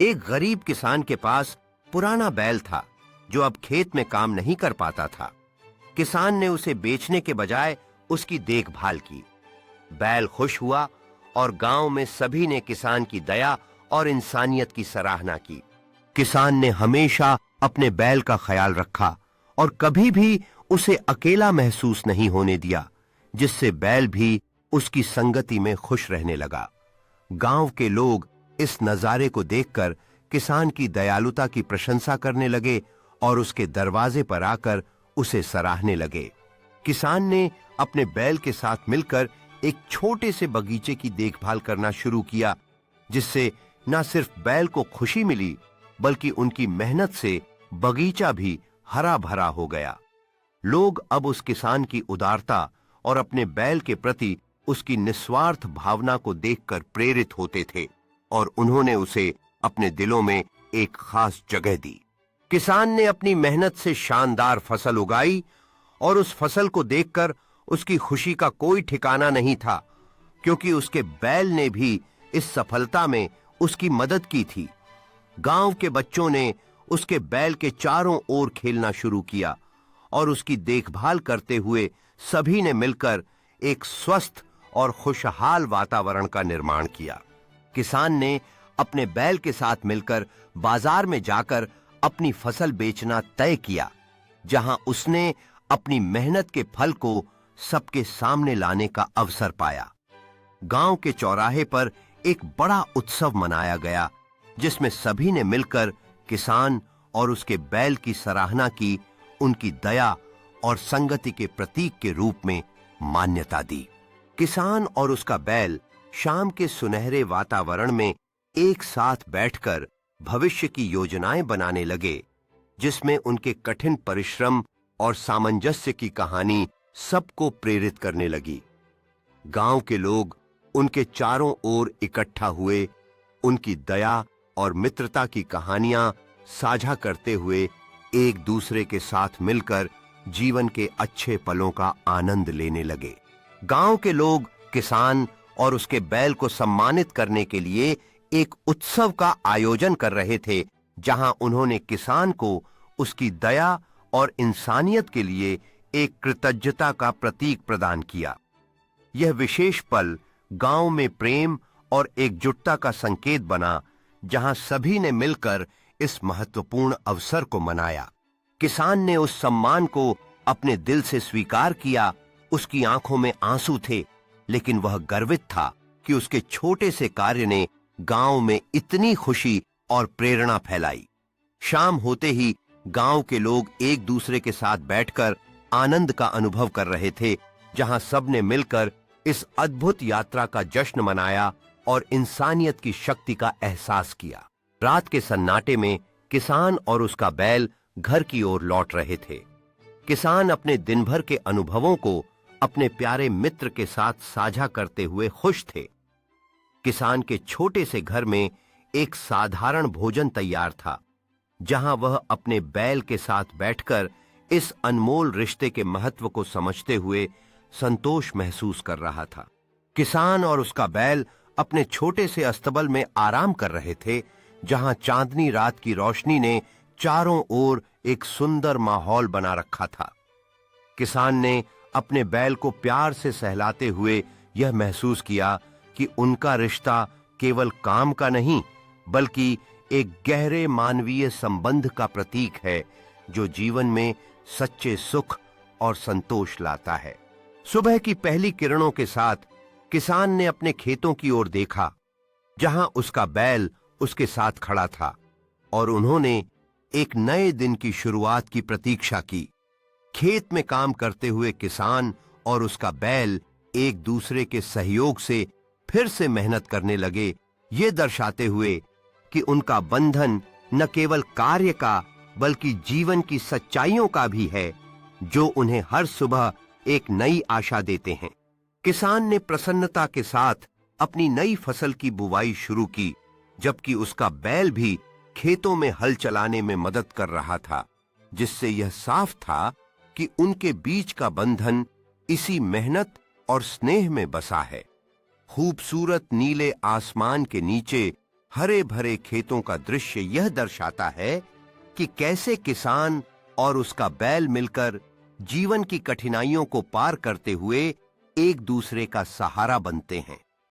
एक गरीब किसान के पास पुराना बैल था जो अब खेत में काम नहीं कर पाता था। किसान ने उसे बेचने के बजाय उसकी देखभाल की। बैल खुश हुआ और गांव में सभी ने किसान की दया और इंसानियत की सराहना की। किसान ने हमेशा अपने बैल का ख्याल रखा और कभी भी उसे अकेला महसूस नहीं होने दिया, जिससे बैल भी उसकी संगति में खुश रहने लगा। गांव के लोग इस नजारे को देखकर किसान की दयालुता की प्रशंसा करने लगे और उसके दरवाजे पर आकर उसे सराहने लगे। किसान ने अपने बैल के साथ मिलकर एक छोटे से बगीचे की देखभाल करना शुरू किया, जिससे न सिर्फ बैल को खुशी मिली बल्कि उनकी मेहनत से बगीचा भी हरा भरा हो गया। लोग अब उस किसान की उदारता और अपने बैल के प्रति उसकी निस्वार्थ भावना को देखकर प्रेरित होते थे और उन्होंने उसे अपने दिलों में एक खास जगह दी। किसान ने अपनी मेहनत से शानदार फसल उगाई और उस फसल को देखकर उसकी खुशी का कोई ठिकाना नहीं था, क्योंकि उसके बैल ने भी इस सफलता में उसकी मदद की थी। गांव के बच्चों ने उसके बैल के चारों ओर खेलना शुरू किया और उसकी देखभाल करते हुए सभी ने मिलकर एक स्वस्थ और खुशहाल वातावरण का निर्माण किया। किसान ने अपने बैल के साथ मिलकर बाजार में जाकर अपनी फसल बेचना तय किया, जहां उसने अपनी मेहनत के फल को सबके सामने लाने का अवसर पाया। गांव के चौराहे पर एक बड़ा उत्सव मनाया गया, जिसमें सभी ने मिलकर किसान और उसके बैल की सराहना की, उनकी दया और संगति के प्रतीक के रूप में मान्यता दी। किसान और उसका बैल शाम के सुनहरे वातावरण में एक साथ बैठकर भविष्य की योजनाएं बनाने लगे, जिसमें उनके कठिन परिश्रम और सामंजस्य की कहानी सबको प्रेरित करने लगी। गांव के लोग उनके चारों ओर इकट्ठा हुए, उनकी दया और मित्रता की कहानियां साझा करते हुए एक दूसरे के साथ मिलकर जीवन के अच्छे पलों का आनंद लेने लगे। गांव के लोग किसान और उसके बैल को सम्मानित करने के लिए एक उत्सव का आयोजन कर रहे थे, जहां उन्होंने किसान को उसकी दया और इंसानियत के लिए एक कृतज्ञता का प्रतीक प्रदान किया। यह विशेष पल गांव में प्रेम और एकजुटता का संकेत बना, जहां सभी ने मिलकर इस महत्वपूर्ण अवसर को मनाया। किसान ने उस सम्मान को अपने दिल से स्वीकार किया। उसकी आंखों में आंसू थे, लेकिन वह गर्वित था कि उसके छोटे से कार्य ने गांव में इतनी खुशी और प्रेरणा फैलाई। शाम होते ही गांव के लोग एक दूसरे के साथ बैठकर आनंद का अनुभव कर रहे थे, जहां सबने मिलकर इस अद्भुत यात्रा का जश्न मनाया और इंसानियत की शक्ति का एहसास किया। रात के सन्नाटे में किसान और उसका बैल घर की ओर लौट रहे थे। किसान अपने दिन भर के अनुभवों को अपने प्यारे मित्र के साथ साझा करते हुए खुश थे। किसान के छोटे से घर में एक साधारण भोजन तैयार था, जहां वह अपने बैल के साथ बैठकर इस अनमोल रिश्ते के महत्व को समझते हुए संतोष महसूस कर रहा था। किसान और उसका बैल अपने छोटे से अस्तबल में आराम कर रहे थे, जहां चांदनी रात की रोशनी ने चारों ओर एक सुंदर माहौल बना रखा था। किसान ने अपने बैल को प्यार से सहलाते हुए यह महसूस किया कि उनका रिश्ता केवल काम का नहीं, बल्कि एक गहरे मानवीय संबंध का प्रतीक है, जो जीवन में सच्चे सुख और संतोष लाता है। सुबह की पहली किरणों के साथ किसान ने अपने खेतों की ओर देखा, जहां उसका बैल उसके साथ खड़ा था, और उन्होंने एक नए दिन की शुरुआत की प्रतीक्षा की। खेत में काम करते हुए किसान और उसका बैल एक दूसरे के सहयोग से फिर से मेहनत करने लगे, ये दर्शाते हुए कि उनका बंधन न केवल कार्य का बल्कि जीवन की सच्चाइयों का भी है, जो उन्हें हर सुबह एक नई आशा देते हैं। किसान ने प्रसन्नता के साथ अपनी नई फसल की बुवाई शुरू की, जबकि उसका बैल भी खेतों में हल चलाने में मदद कर रहा था, जिससे यह साफ था कि उनके बीच का बंधन इसी मेहनत और स्नेह में बसा है। खूबसूरत नीले आसमान के नीचे हरे भरे खेतों का दृश्य यह दर्शाता है कि कैसे किसान और उसका बैल मिलकर जीवन की कठिनाइयों को पार करते हुए एक दूसरे का सहारा बनते हैं।